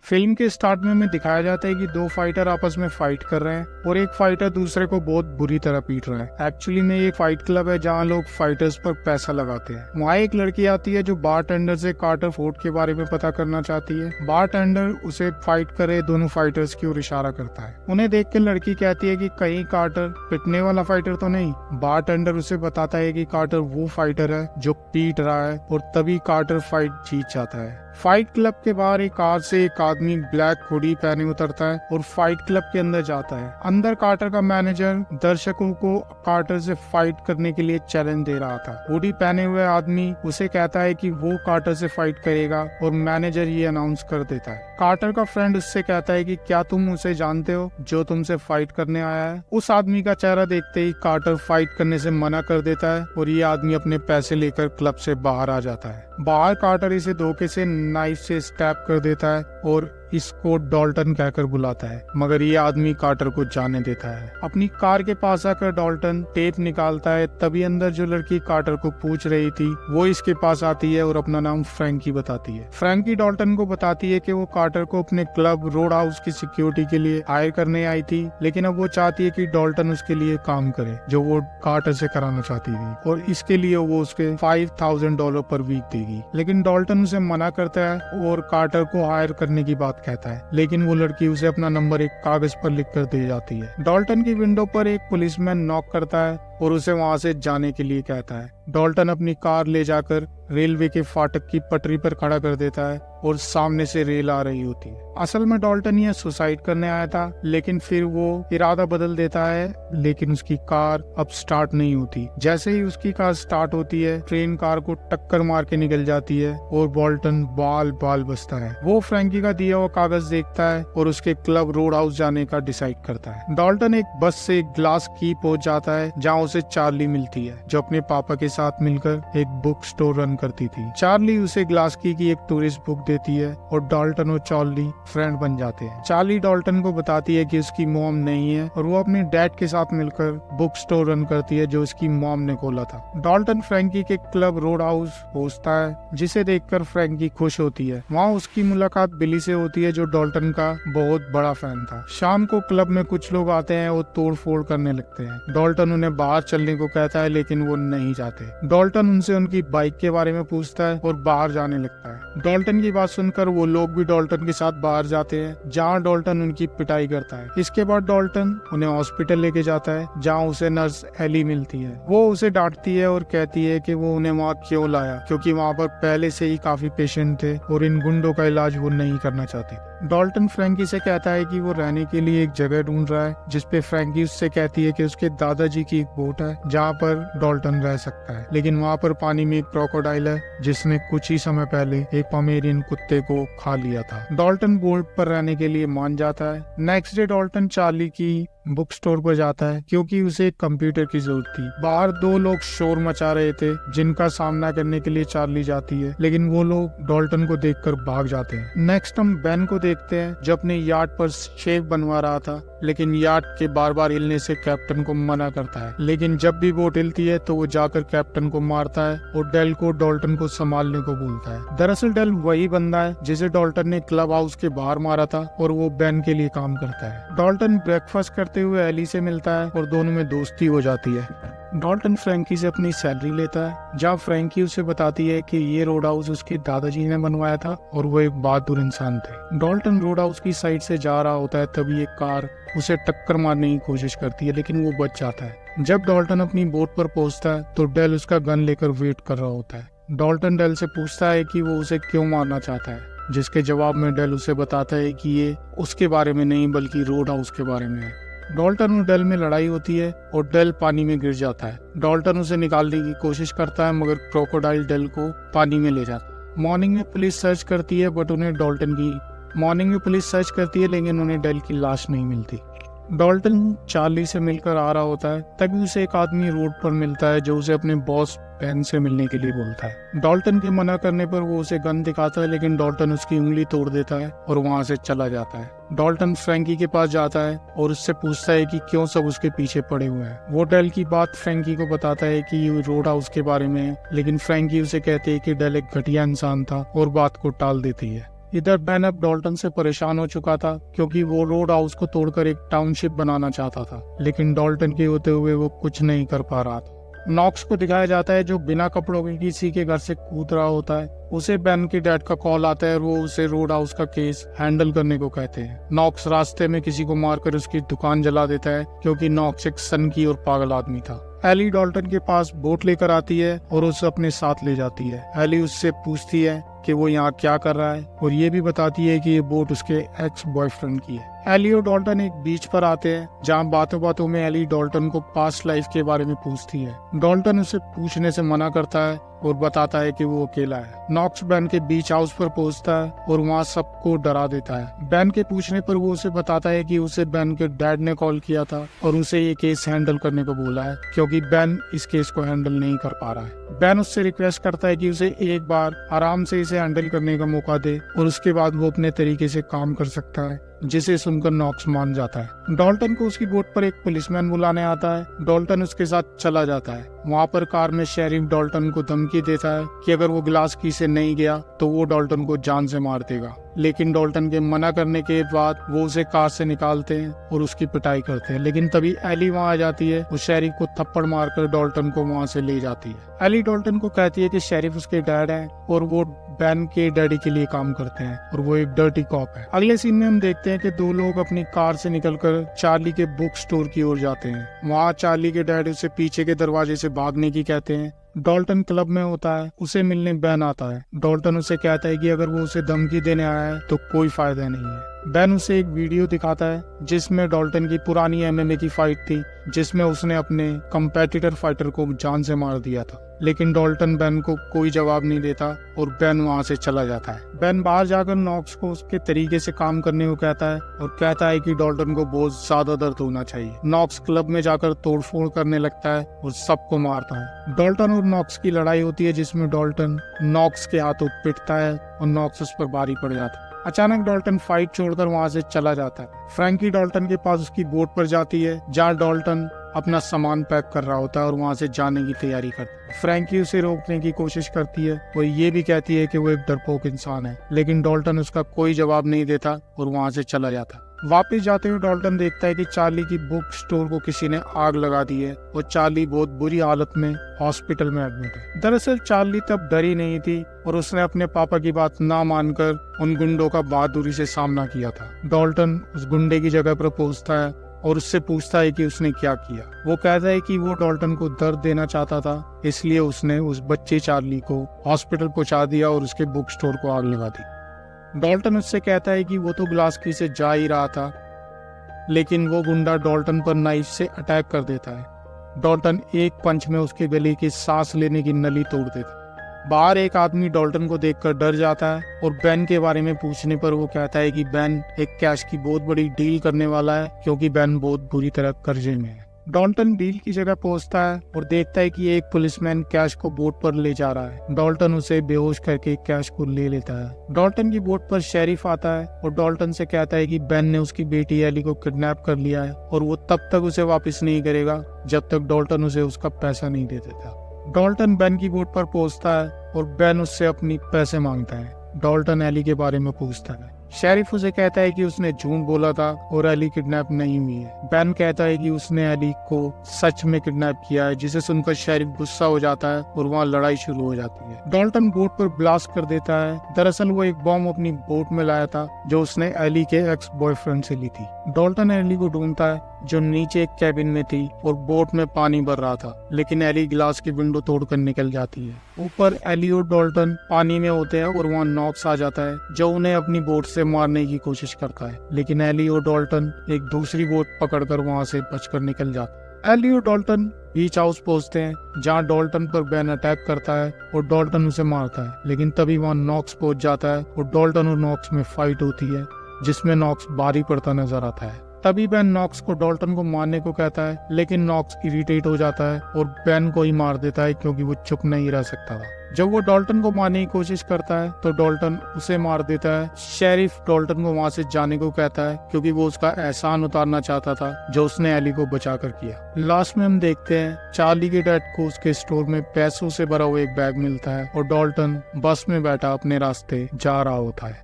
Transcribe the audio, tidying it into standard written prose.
Film के start में हमें दिखाया जाता है कि दो फाइटर आपस में फाइट कर रहे हैं और एक फाइटर दूसरे को बहुत बुरी तरह पीट रहा है। एक्चुअली में ये फाइट क्लब है जहाँ लोग फाइटर्स पर पैसा लगाते हैं। वहाँ एक लड़की आती है जो बारटेंडर से कार्टर फोर्ट के बारे में पता करना चाहती है। बारटेंडर उसे फाइट करे दोनों फाइटर्स की ओर इशारा करता है। उन्हें देख कर लड़की कहती है कि कहीं कार्टर पिटने वाला फाइटर तो नहीं। बारटेंडर उसे बताता है कि कार्टर वो फाइटर है जो पीट रहा है और तभी कार्टर फाइट जीत जाता है। फाइट क्लब के बाहर एक कार से एक आदमी ब्लैक हुडी पहने उतरता है और फाइट क्लब के अंदर जाता है। अंदर कार्टर का मैनेजर दर्शकों को कार्टर से फाइट करने के लिए चैलेंज दे रहा था। हुडी पहने हुए आदमी उसे कहता है कि वो कार्टर से फाइट करेगा और मैनेजर ये अनाउंस कर देता है। कार्टर का फ्रेंड उससे कहता है कि क्या तुम उसे जानते हो जो तुमसे फाइट करने आया है। उस आदमी का चेहरा देखते ही कार्टर फाइट करने से मना कर देता है और ये आदमी अपने पैसे लेकर क्लब से बाहर आ जाता है। बाहर कार्टर इसे धोखे से नाइफ से स्टैब कर देता है और इसको डॉल्टन कहकर बुलाता है, मगर ये आदमी कार्टर को जाने देता है। अपनी कार के पास आकर डॉल्टन टेप निकालता है। तभी अंदर जो लड़की कार्टर को पूछ रही थी वो इसके पास आती है और अपना नाम फ्रैंकी बताती है। फ्रैंकी डॉल्टन को बताती है कि वो कार्टर को अपने क्लब रोड हाउस की सिक्योरिटी के लिए हायर करने आई थी, लेकिन अब वो चाहती है कि डॉल्टन उसके लिए काम करे जो वो कार्टर से कराना चाहती थी और इसके लिए वो उसके $5,000 पर वीक देगी। लेकिन डॉल्टन उसे मना करता है और कार्टर को हायर करने की बात कहता है, लेकिन वो लड़की उसे अपना नंबर एक कागज पर लिखकर दे जाती है। डॉल्टन की विंडो पर एक पुलिसमैन नॉक करता है और उसे वहां से जाने के लिए कहता है। डॉल्टन अपनी कार ले जाकर रेलवे के फाटक की पटरी पर खड़ा कर देता है और सामने से रेल आ रही होती है। असल में डॉल्टन यह सुसाइड करने आया था, लेकिन फिर वो इरादा बदल देता है, लेकिन उसकी कार अब स्टार्ट नहीं होती। जैसे ही उसकी कार स्टार्ट होती है ट्रेन कार को टक्कर मार के निकल जाती है और डॉल्टन बाल बाल बचता है। वो फ्रैंकी का दिया हुआ कागज देखता है और उसके क्लब रोड हाउस जाने का डिसाइड करता है। डॉल्टन एक बस से ग्लास की पहुंच जाता है जहाँ उसे चार्ली मिलती है जो अपने पापा के साथ मिलकर एक बुक स्टोर रन करती थी। चार्ली उसे ग्लास की एक टूरिस्ट बुक देती है और डॉल्टन और चार्ली फ्रेंड बन जाते हैं। चार्ली डॉल्टन को बताती है कि उसकी मॉम नहीं है और वो अपने डैड के साथ मिलकर बुक स्टोर रन करती है जो उसकी मॉम ने खोला था। डॉल्टन फ्रैंकी के क्लब रोड हाउस पहुंचता है जिसे देखकर फ्रैंकी खुश होती है। वहाँ उसकी मुलाकात बिली से होती है जो डॉल्टन का बहुत बड़ा फैन था। शाम को क्लब में कुछ लोग आते हैं और तोड़ फोड़ करने लगते हैं। डॉल्टन उन्हें बाहर चलने को कहता है लेकिन वो नहीं जाते। डॉल्टन उनसे उनकी बाइक के बारे में पूछता है और बाहर जाने लगता है। डॉल्टन की बात सुनकर वो लोग भी डॉल्टन के साथ बाहर जाते हैं जहाँ डॉल्टन उनकी पिटाई करता है। इसके बाद डॉल्टन उन्हें हॉस्पिटल लेके जाता है जहाँ उसे नर्स एली मिलती है। वो उसे डांटती है और कहती है कि वो उन्हें वहाँ क्यों लाया, क्योंकि वहाँ पर पहले से ही काफी पेशेंट थे और इन गुंडों का इलाज वो नहीं करना चाहती। डॉल्टन फ्रैंकी से कहता है कि वो रहने के लिए एक जगह ढूंढ रहा है, जिसपे फ्रैंकी उससे कहती है कि उसके दादाजी की एक बोट है जहाँ पर डॉल्टन रह सकता है, लेकिन वहाँ पर पानी में एक क्रोकोडाइल है जिसने कुछ ही समय पहले एक पोमेरियन कुत्ते को खा लिया था। डॉल्टन बोट पर रहने के लिए मान जाता है। नेक्स्ट डे डॉल्टन चार्ली की बुक स्टोर पर जाता है क्योंकि उसे एक कंप्यूटर की जरूरत थी। बाहर दो लोग शोर मचा रहे थे जिनका सामना करने के लिए चार्ली जाती है, लेकिन वो लोग डॉल्टन को देखकर भाग जाते हैं। नेक्स्ट हम बेन को देखते हैं जो अपने यार्ड पर शेफ बनवा रहा था, लेकिन यार्ड के बार बार हिलने से कैप्टन को मना करता है। लेकिन जब भी बोट हिलती है तो वो जाकर कैप्टन को मारता है और डेल को डॉल्टन को संभालने को बोलता है। दरअसल डेल वही बंदा है जिसे डॉल्टन ने क्लब हाउस के बाहर मारा था और वो बेन के लिए काम करता है। डॉल्टन ब्रेकफास्ट करते हुए एली से मिलता है और दोनों में दोस्ती हो जाती है। डॉल्टन फ्रैंकी से अपनी सैलरी लेता है जहाँ फ्रैंकी उसे बताती है कि ये रोड हाउस उसके दादाजी ने बनवाया था और वो एक बहादुर इंसान थे। डॉल्टन रोड हाउस की साइड से जा रहा होता है तभी एक कार उसे टक्कर मारने की कोशिश करती है, लेकिन वो बच जाता है। जब डॉल्टन अपनी बोट पर पहुंचता है तो डेल उसका गन लेकर वेट कर रहा होता है। डॉल्टन डेल से पूछता है कि वो उसे क्यों मारना चाहता है, जिसके जवाब में डेल उसे बताता है कि ये उसके बारे में नहीं बल्कि रोड हाउस के बारे में है। डॉल्टन और डेल में लड़ाई होती है और डेल पानी में गिर जाता है। डॉल्टन उसे निकालने की कोशिश करता है मगर क्रोकोडाइल डेल को पानी में ले जाता है। मॉर्निंग में पुलिस सर्च करती है लेकिन उन्हें डेल की लाश नहीं मिलती। डॉल्टन चार्ली से मिलकर आ रहा होता है तभी उसे एक आदमी रोड पर मिलता है जो उसे अपने बॉस बेन से मिलने के लिए बोलता है। डॉल्टन के मना करने पर वो उसे गन दिखाता है, लेकिन डॉल्टन उसकी उंगली तोड़ देता है और वहाँ से चला जाता है। डॉल्टन फ्रैंकी के पास जाता है और उससे पूछता है कि क्यों सब उसके पीछे पड़े हुए हैं। वो डेल की बात फ्रैंकी को बताता है कि ये रोड हाउस के बारे में है, लेकिन फ्रैंकी उसे कहती है कि डेल एक घटिया इंसान था और बात को टाल देती है। इधर बेन अब डॉल्टन से परेशान हो चुका था क्योंकि वो रोड हाउस को तोड़कर एक टाउनशिप बनाना चाहता था, लेकिन डॉल्टन के होते हुए वो कुछ नहीं कर पा रहा था। नॉक्स को दिखाया जाता है जो बिना कपड़ों के किसी के घर से कूद रहा होता है। उसे बेन के डैड का कॉल आता है और वो उसे रोड हाउस का केस हैंडल करने को कहते हैं। नॉक्स रास्ते में किसी को मारकर उसकी दुकान जला देता है क्योंकि नॉक्स एक सनकी और पागल आदमी था। एली डॉल्टन के पास बोट लेकर आती है और उसे अपने साथ ले जाती है। एली उससे पूछती है कि वो यहाँ क्या कर रहा है और ये भी बताती है कि ये बोट उसके एक्स बॉयफ्रेंड की है। एली और डॉल्टन एक बीच पर आते हैं जहाँ बातों बातों में एली डॉल्टन को पास्ट लाइफ के बारे में पूछती है। डॉल्टन उसे पूछने से मना करता है और बताता है कि वो अकेला है। नॉक्स बेन के बीच हाउस पर पहुंचता है और वहाँ सबको डरा देता है। बेन के पूछने पर वो उसे बताता है कि उसे बेन के डैड ने कॉल किया था और उसे ये केस हैंडल करने को बोला है क्योंकि बेन इस केस को हैंडल नहीं कर पा रहा है। बेन उससे रिक्वेस्ट करता है कि उसे एक बार आराम से इसे हैंडल करने का मौका दे और उसके बाद वो अपने तरीके से काम कर सकता है, जिसे सुनकर नॉक्स मान जाता है। डॉल्टन को उसकी बोट पर एक पुलिसमैन बुलाने आता है। डॉल्टन उसके साथ चला जाता है। वहाँ पर कार में शेरिफ डॉल्टन को धमकी देता है कि अगर वो ग्लास की से नहीं गया तो वो डॉल्टन को जान से मार देगा, लेकिन डॉल्टन के मना करने के बाद वो उसे कार से निकालते हैं और उसकी पिटाई करते हैं। लेकिन तभी एली वहाँ आ जाती है। वो शेरिफ को थप्पड़ मारकर डॉल्टन को वहाँ से ले जाती है। एली डॉल्टन को कहती है कि शेरिफ उसके डैड है और वो बेन के डैडी के लिए काम करते हैं और वो एक डर्टी कॉप है। अगले सीन में हम देखते हैं कि दो लोग अपनी कार से निकलकर चार्ली के बुक स्टोर की ओर जाते हैं। वहाँ चार्ली के डैडी उसे पीछे के दरवाजे से भागने की कहते हैं। डॉल्टन क्लब में होता है। उसे मिलने बेन आता है। डॉल्टन उसे कहता है कि अगर वो उसे धमकी देने आया है तो कोई फायदा नहीं है। बेन उसे एक वीडियो दिखाता है जिसमें डॉल्टन की पुरानी एमएमए की फाइट थी जिसमें उसने अपने कंपेटिटर फाइटर को जान से मार दिया था, लेकिन डॉल्टन बेन को कोई जवाब नहीं देता और बेन वहाँ से चला जाता है। बेन बाहर जाकर नॉक्स को उसके तरीके से काम करने को कहता है और कहता है कि डॉल्टन को बहुत ज्यादा दर्द होना चाहिए। नॉक्स क्लब में जाकर तोड़फोड़ करने लगता है और सबको मारता है। डॉल्टन और नॉक्स की लड़ाई होती है जिसमें डॉल्टन नॉक्स के हाथों पिटता है और नॉक्स उस पर भारी पड़ जाता है। अचानक डॉल्टन फाइट छोड़कर वहाँ से चला जाता है। फ्रैंकी डॉल्टन के पास उसकी बोट पर जाती है जहाँ डॉल्टन अपना सामान पैक कर रहा होता है और वहाँ से जाने की तैयारी करता है। फ्रैंकी उसे रोकने की कोशिश करती है और ये भी कहती है कि वो एक डरपोक इंसान है, लेकिन डॉल्टन उसका कोई जवाब नहीं देता और वहाँ से चला जाता है। वापस जाते हुए डॉल्टन देखता है कि चार्ली की बुक स्टोर को किसी ने आग लगा दी है और चार्ली बहुत बुरी हालत में हॉस्पिटल में एडमिट है। दरअसल चार्ली तब डरी नहीं थी और उसने अपने पापा की बात ना मानकर उन गुंडों का बहादुरी से सामना किया था। डॉल्टन उस गुंडे की जगह पर पहुंचता है और उससे पूछता है कि उसने क्या किया। वो कहता है कि वो डॉल्टन को दर्द देना चाहता था, इसलिए उसने उस बच्चे चार्ली को हॉस्पिटल पहुंचा दिया और उसके बुक स्टोर को आग लगा दी। डॉल्टन उससे कहता है कि वो तो ग्लास की से जा ही रहा था, लेकिन वो गुंडा डॉल्टन पर नाइफ से अटैक कर देता है। डॉल्टन एक पंच में उसके गले की सांस लेने की नली तोड़ देता है। बाहर एक आदमी डॉल्टन को देखकर डर जाता है और बेन के बारे में पूछने पर वो कहता है कि बेन एक कैश की बहुत बड़ी डील करने वाला है क्योंकि बेन बहुत बुरी तरह कर्जे में है। डॉल्टन डील की जगह पहुंचता है और देखता है कि एक पुलिसमैन कैश को बोट पर ले जा रहा है। डॉल्टन उसे बेहोश करके कैश को ले लेता है। डॉल्टन की बोट पर शेरिफ आता है और डॉल्टन से कहता है कि बेन ने उसकी बेटी एली को किडनैप कर लिया है और वो तब तक उसे वापस नहीं करेगा जब तक डॉल्टन उसे उसका पैसा नहीं दे देता। डॉल्टन बेन की बोट पर पहुंचता है और बेन उससे अपनी पैसे मांगता है। डॉल्टन एली के बारे में पूछता है। शेरिफ उसे कहता है कि उसने झूठ बोला था और एली किडनैप नहीं हुई है। बेन कहता है कि उसने एली को सच में किडनैप किया है, जिसे सुनकर शेरिफ गुस्सा हो जाता है और वहाँ लड़ाई शुरू हो जाती है। डॉल्टन बोट पर ब्लास्ट कर देता है। दरअसल वो एक बॉम्ब अपनी बोट में लाया था जो उसने एली के एक्स बॉयफ्रेंड से ली थी। डॉल्टन एली को ढूंढता है जो नीचे एक कैबिन में थी और बोट में पानी भर रहा था, लेकिन एली ग्लास की विंडो तोड़कर निकल जाती है। ऊपर एली और डॉल्टन पानी में होते हैं और वहाँ नॉक्स आ जाता है जो उन्हें अपनी बोट से मारने की कोशिश करता है, लेकिन एली और डॉल्टन एक दूसरी बोट पकड़कर वहाँ से बचकर निकल जाते हैं। एली और डॉल्टन बीच हाउस पहुंचते हैं जहाँ डॉल्टन पर बेन अटैक करता है और डॉल्टन उसे मारता है, लेकिन तभी वहाँ नॉक्स पहुंच जाता है और डॉल्टन और नॉक्स में फाइट होती है जिसमें नॉक्स भारी पड़ता नजर आता है। तभी बेन नॉक्स को डॉल्टन को मारने को कहता है, लेकिन नॉक्स इरिटेट हो जाता है और बेन को ही मार देता है क्योंकि वो चुप नहीं रह सकता था। जब वो डॉल्टन को मारने की कोशिश करता है तो डॉल्टन उसे मार देता है। शेरिफ डॉल्टन को वहाँ से जाने को कहता है क्योंकि वो उसका एहसान उतारना चाहता था जो उसने एली को बचा कर किया। लास्ट में हम देखते हैं चार्ली के डैड को उसके स्टोर में पैसों से भरा हुआ एक बैग मिलता है और डॉल्टन बस में बैठा अपने रास्ते जा रहा होता है।